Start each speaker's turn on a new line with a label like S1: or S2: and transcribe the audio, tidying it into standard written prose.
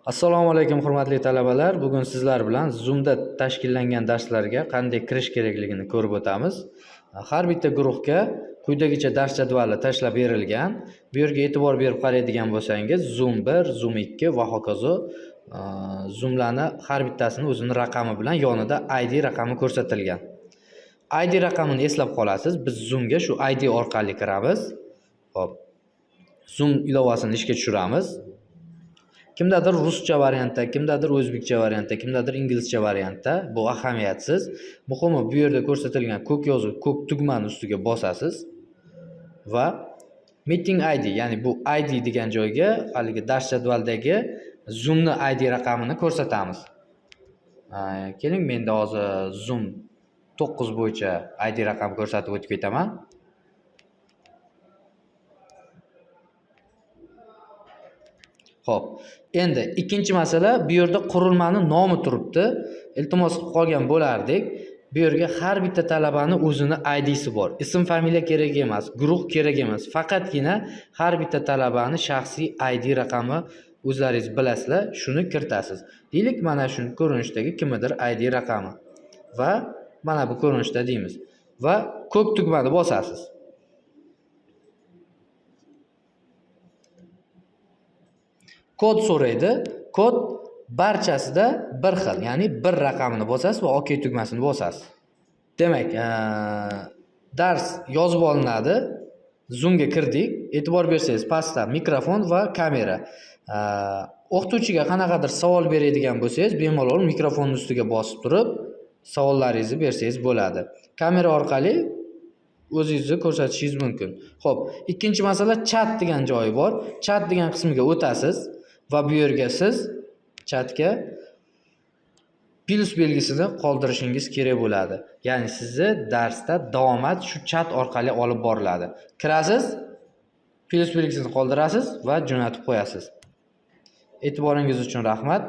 S1: Assalomu alaykum hurmatli talabalar. Bugun sizlar bilan Zoomda tashkillangan darslarga qanday kirish kerakligini ko'rib o'tamiz. Har bitta guruhga quyidagicha dars jadvali tashlab berilgan. Bu yerga e'tibor berib qaraydigan bo'lsangiz, Zoom 1, Zoom 2 va hokazo Zoomlarni har bittasini o'zining raqami bilan yonida ID raqami ko'rsatilgan. ID raqamini eslab qolasiz. Biz Zoomga shu ID orqali kiramiz. Xo'p. Zoom ilovasini ishga tushiramiz. Kimdadir ruscha variantda, kimdadir o'zbekcha variantda, kimdadir inglizcha variantda, bu ahamiyatsiz. Muhimi bu yerda ko'rsatilgan ko'k yozuv, ko'k tugmani ustiga bosasiz va meeting ID, ya'ni bu ID degan joyga haligi dars jadvaldagi Zoomni ID raqamini ko'rsatamiz. Keling, menda hozir Zoom 9 bo'yicha ID raqam ko'rsatib o'tib ketaman. Xo'p, endi ikkinchi masala, bu yerda qurilmani nomi turibdi. Iltimos qilib qolgan bo'lardik. Bu yerga har bitta talabani o'zini ID'si bor. Ism, familiya kerak emas, guruh kerak emas. Faqatgina har bitta talabani shaxsiy ID raqami o'zlaringiz bilasizlar, shuni kiritasiz. Deylik, mana shu ko'rinishdagi kimdir ID raqami va mana bu ko'rinishda deymiz va ko'k tugmani bosasiz. Kod so'raydi. Kod barchasida bir xil, ya'ni bir raqamini bosasiz va OK tugmasini bosasiz. Demak, dars yozib olinadi. Zoomga kirdik. E'tibor bersangiz, pastda mikrofon va kamera. O'qituvchiga qanaqadir savol beradigan bo'lsangiz, bemalol mikrofonning ustiga bosib turib, savollaringizni bersangiz bo'ladi. Kamera orqali o'zingizni ko'rsatishingiz mumkin. Xo'p, ikkinchi masala chat degan joyi bor. Chat degan qismiga o'tasiz va bu yerga siz chatga plus belgisini qoldirishingiz kerak bo'ladi. Ya'ni sizni darsda davomat shu chat orqali olib boriladi. Kirasiz, plus belgisini qoldirasiz va jo'natib qo'yasiz. E'tiboringiz uchun rahmat.